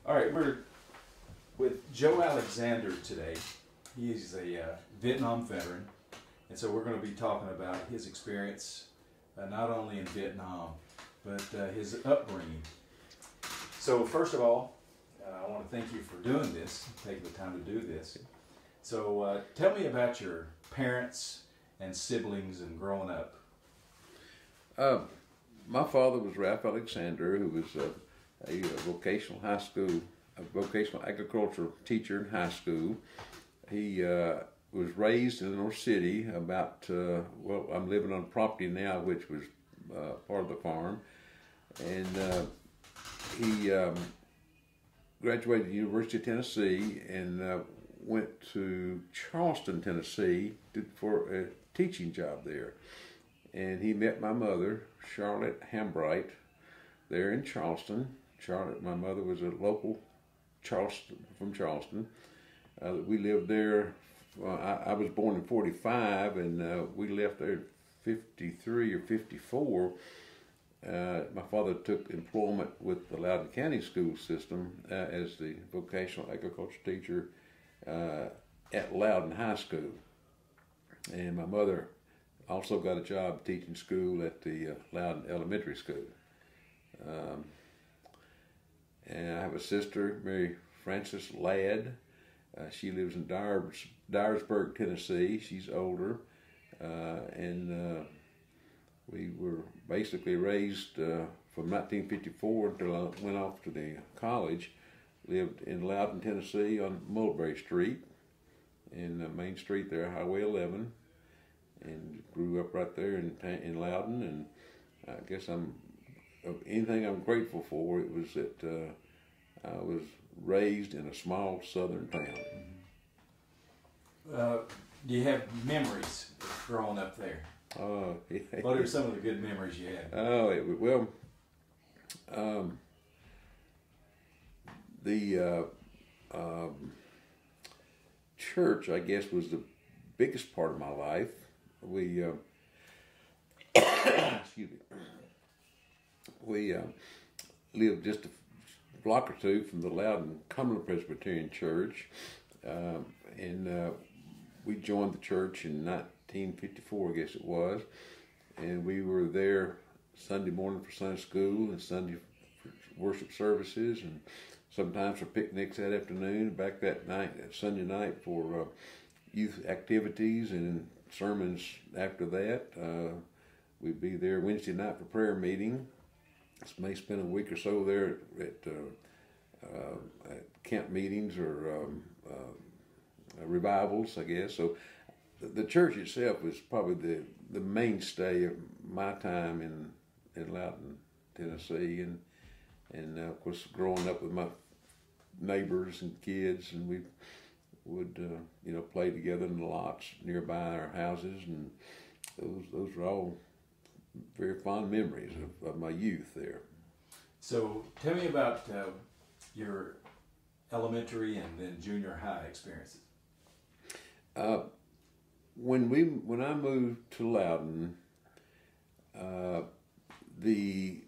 All right, we're with Joe Alexander today. He's a Vietnam veteran, and so we're going to be talking about his experience not only in Vietnam, but his upbringing. So first of all, I want to thank you for doing this, taking the time to do this. So tell me about your parents and siblings and growing up. My father was Ralph Alexander, who was a vocational high school, a vocational agriculture teacher in high school. He was raised in the North City about, well, I'm living on property now, which was part of the farm. And he graduated from the University of Tennessee and went to Charleston, Tennessee for a teaching job there. And he met my mother, Charlotte Hambright, there in Charleston. Charlotte, my mother was a local from Charleston. We lived there. I was born in 45, and we left there in 53 or 54. My father took employment with the Loudon County school system as the vocational agriculture teacher at Loudon High School. And my mother also got a job teaching school at the Loudon Elementary School. And I have a sister, Mary Frances Ladd. She lives in Dyersburg, Tennessee. She's older. And we were basically raised from 1954 until I went off to the college. Lived in Loudon, Tennessee on Mulberry Street, in Main Street there, Highway 11. And grew up right there in Loudon. And I guess anything I'm grateful for, it was that I was raised in a small southern town. Do you have memories of growing up there? Yeah. What are some of the good memories you had? The church, I guess, was the biggest part of my life. We excuse me. We lived just a block or two from the Loudon Cumberland Presbyterian Church, and we joined the church in 1954, I guess it was, and we were there Sunday morning for Sunday school and Sunday for worship services, and sometimes for picnics that afternoon. Back that night, Sunday night, for youth activities and sermons after that. We'd be there Wednesday night for prayer meeting. May spend a week or so there at camp meetings or revivals, I guess. So the church itself was probably the mainstay of my time in Loudon, Tennessee, and of course growing up with my neighbors and kids, and we would play together in the lots nearby our houses, and those were all very fond memories of my youth there. So tell me about your elementary and then junior high experiences. When I moved to Loudon, the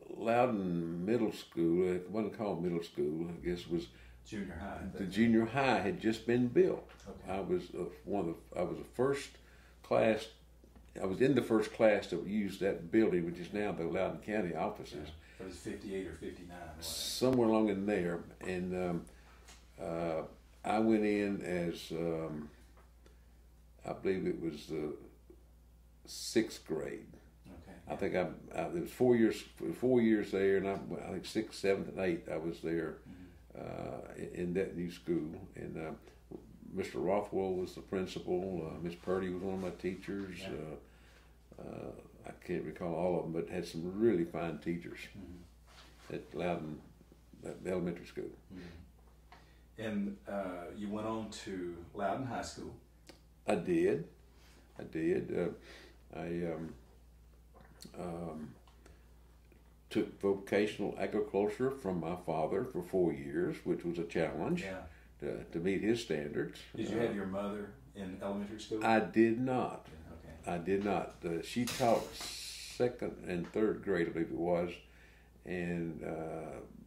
Loudon Middle School, it wasn't called middle school, I guess was junior high. The junior high had just been built. Okay. I was the first class. I was in the first class that used that building, which is now the Loudon County offices. Yeah. It was 58 or 59. Somewhere along in there, and I went in as I believe it was the 6th grade. Okay. I think it was 4 years there, and I think 6th, 7th, and 8th I was there in that new school. And Mr. Rothwell was the principal. Miss Purdy was one of my teachers. Yeah. I can't recall all of them, but had some really fine teachers at Loudon Elementary School. And you went on to Loudon High School. I did. I took vocational agriculture from my father for 4 years, which was a challenge. Yeah. To meet his standards. Did you have your mother in elementary school? I did not. Okay. I did not. She taught 2nd and 3rd grade, I believe it was, and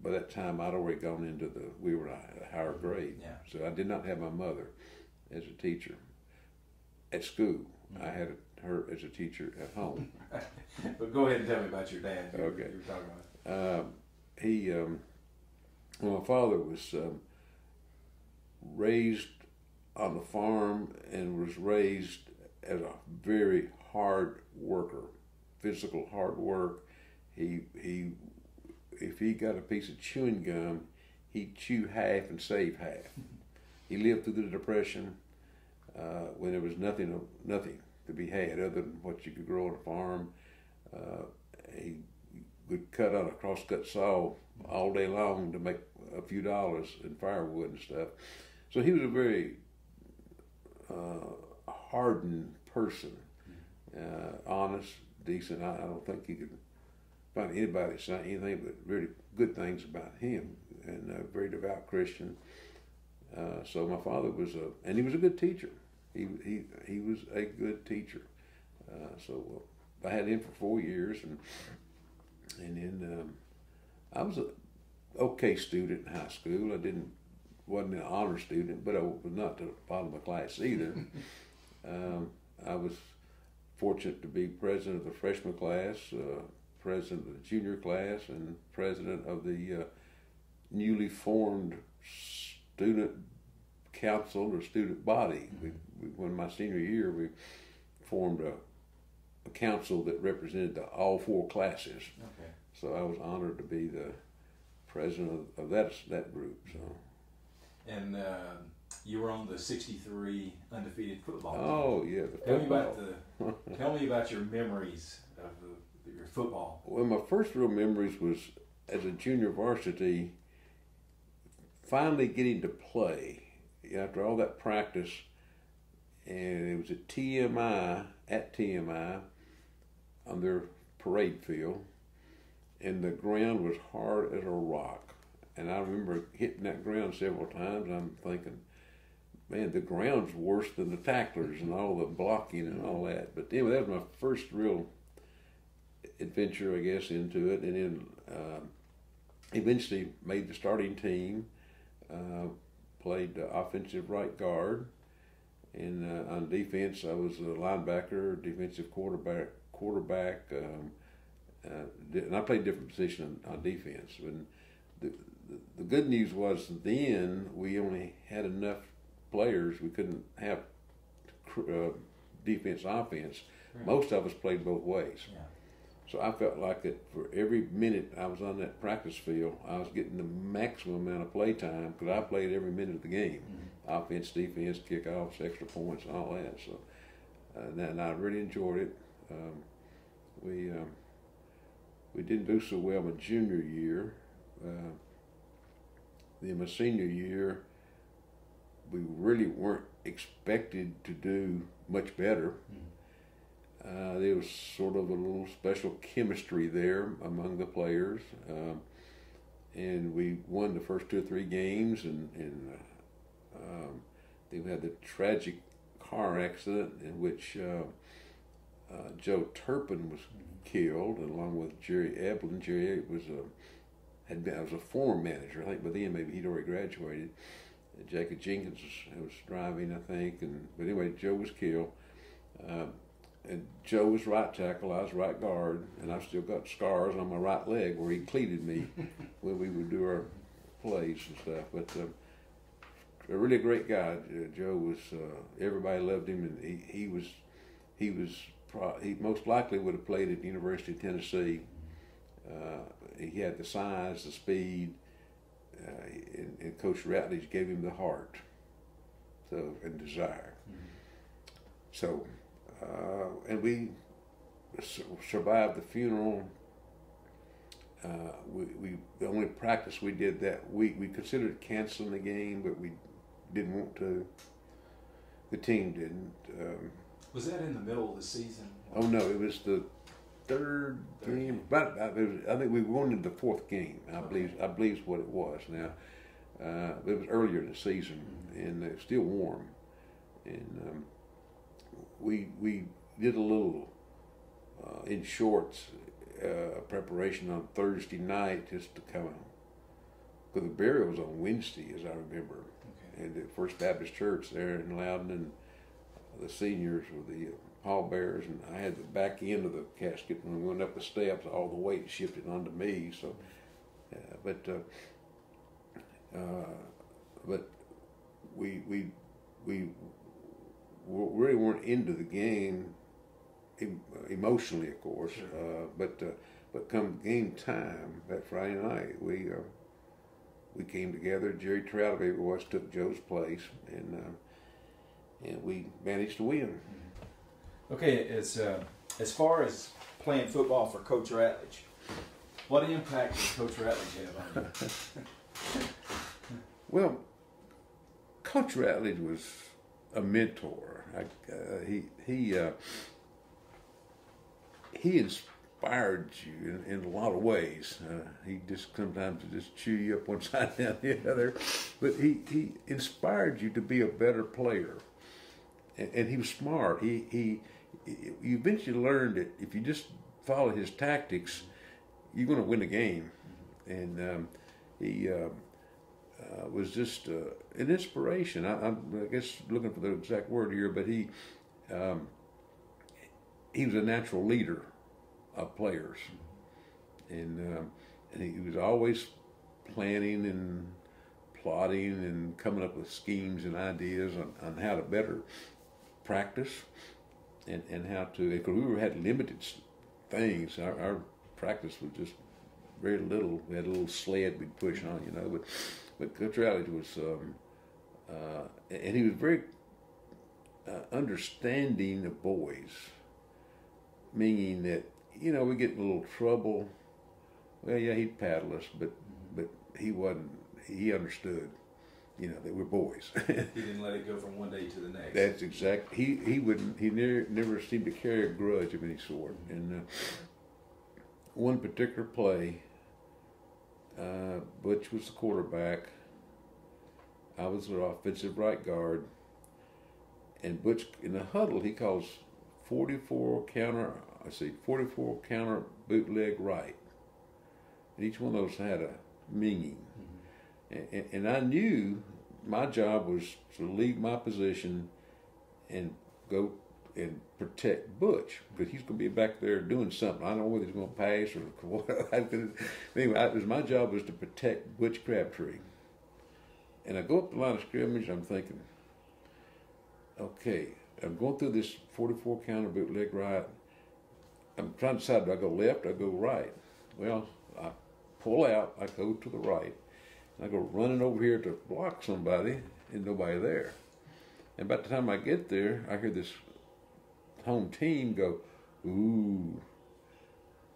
by that time I'd already gone into we were at a higher grade. Yeah. So I did not have my mother as a teacher at school. I had her as a teacher at home. But go ahead and tell me about your dad. You Okay. were talking about. My father was raised on the farm and was raised as a very hard worker, physical hard work. If he got a piece of chewing gum, he'd chew half and save half. He lived through the Depression when there was nothing to be had other than what you could grow on a farm. He would cut on a crosscut saw all day long to make a few dollars in firewood and stuff. So he was a very hardened person, honest, decent. I don't think you could find anybody saying anything but really good things about him, and a very devout Christian. So my father was and he was a good teacher. He was a good teacher. So I had him for 4 years, and then I was a okay student in high school. Wasn't an honor student, but I was not the bottom of the class either. I was fortunate to be president of the freshman class, president of the junior class, and president of the newly formed student council or student body. When my senior year, we formed a council that represented all 4 classes. Okay. So I was honored to be the president of that group. So. And you were on the '63 undefeated football team. Oh yeah, the football. Tell me about your memories of your football. Well, my first real memories was as a junior varsity, finally getting to play after all that practice, and it was at TMI on their parade field, and the ground was hard as a rock. And I remember hitting that ground several times, and I'm thinking, man, the ground's worse than the tacklers and all the blocking and all that. But anyway, that was my first real adventure, I guess, into it. And then eventually made the starting team, played offensive right guard. And on defense, I was a linebacker, defensive quarterback, and I played different positions on defense. And the good news was then we only had enough players. We couldn't have defense, offense. Right. Most of us played both ways. Yeah. So I felt like that for every minute I was on that practice field, I was getting the maximum amount of play time because I played every minute of the game. Offense, defense, kickoffs, extra points, and all that. So and I really enjoyed it. We didn't do so well my junior year. Then my senior year, we really weren't expected to do much better. There was sort of a little special chemistry there among the players, and we won the first 2 or 3 games, and then we had the tragic car accident in which Joe Turpin was killed, along with Jerry Eblin. Jerry was I was a former manager, I think. By then, maybe he'd already graduated. Jacob Jenkins was driving, I think. But anyway, Joe was killed. And Joe was right tackle, I was right guard, and I've still got scars on my right leg where he cleated me when we would do our plays and stuff. But a really great guy. Joe was. Everybody loved him, and he most likely would have played at the University of Tennessee. He had the size, the speed, and Coach Ratledge gave him the heart, and desire. So, and we survived the funeral. The only practice we did that week, we considered canceling the game, but we didn't want to. The team didn't. Was that in the middle of the season? Oh no, it was the third game. But I think we won in the 4th game. I believe is what it was. Now, it was earlier in the season, and it's still warm, and we did a little in shorts preparation on Thursday night just to kind of, because the burial was on Wednesday, as I remember. Okay. And at First Baptist Church there in Loudon, and the seniors were the pallbearers, and I had the back end of the casket. When we went up the steps, all the weight shifted onto me. So, but we really weren't into the game emotionally, of course. Sure. But come game time that Friday night, we came together. Jerry Trout, baby boys, took Joe's place, and we managed to win. Mm-hmm. Okay, as far as playing football for Coach Ratledge, what impact did Coach Ratledge have on you? Well, Coach Ratledge was a mentor. He inspired you in a lot of ways. He just sometimes just chew you up one side and the other, but he inspired you to be a better player, and he was smart. You eventually learned that if you just follow his tactics, you're going to win a game, and he was just an inspiration. I guess looking for the exact word here, but he was a natural leader of players, and he was always planning and plotting and coming up with schemes and ideas on how to better practice and how to, because we had limited things. Our practice was just very little. We had a little sled we'd push on, but Coach Ratledge was, and he was very understanding of boys, meaning that, we get in a little trouble. Well, yeah, he'd paddle us, but he wasn't. He understood, that we're boys. He didn't let it go from one day to the next. That's exact. He wouldn't. He never seemed to carry a grudge of any sort. And one particular play, Butch was the quarterback. I was the offensive right guard, and Butch in the huddle he calls 44 counter. 44 counter bootleg right. And each one of those had a meaning. Mm-hmm. And I knew my job was to leave my position and go and protect Butch, because he's going to be back there doing something. I don't know whether he's going to pass or what. Anyway, my job was to protect Butch Crabtree. And I go up the line of scrimmage, I'm thinking, okay, I'm going through this 44 counter bootleg right. I'm trying to decide, do I go left or I go right? Well, I pull out, I go to the right, and I go running over here to block somebody, and nobody there. And by the time I get there, I hear this home team go, ooh,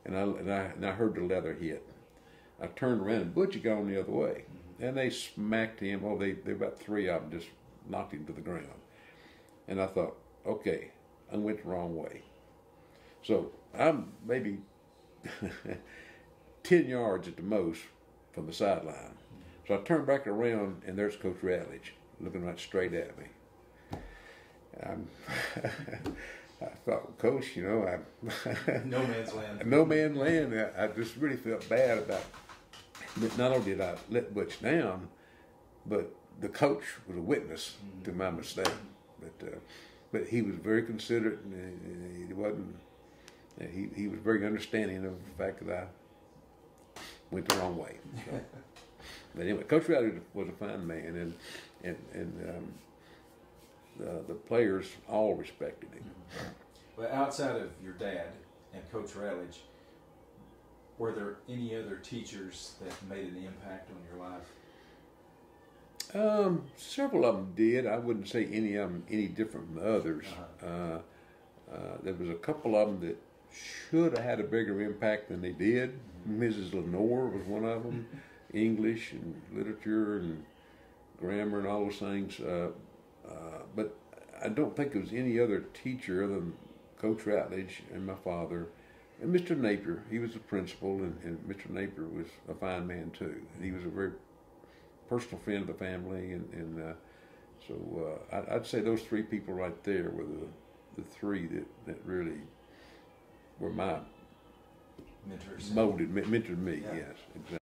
and I heard the leather hit. I turned around, and Butch had gone the other way, and they smacked him. Oh, they about three of them just knocked him to the ground. And I thought, okay, I went the wrong way. So I'm maybe 10 yards at the most from the sideline. So I turned back around, and there's Coach Ratledge looking right straight at me. I thought, Coach, no man's land. No man's land. I just really felt bad about it. Not only did I let Butch down, but the coach was a witness to my mistake. But he was very considerate, and he wasn't. He was very understanding of the fact that I went the wrong way. So. But anyway, Coach Ratledge was a fine man, and the players all respected him. Well, outside of your dad and Coach Ratledge, were there any other teachers that made an impact on your life? Several of them did. I wouldn't say any of them any different from the others. There was a couple of them that should have had a bigger impact than they did. Mrs. Lenore was one of them. English and literature and grammar and all those things. But I don't think there was any other teacher other than Coach Ratledge and my father. And Mr. Napier, he was the principal, and Mr. Napier was a fine man too. And he was a very personal friend of the family, so I'd say those three people right there were the three that really were my mentors. mentored me. Yeah. Yes, exactly.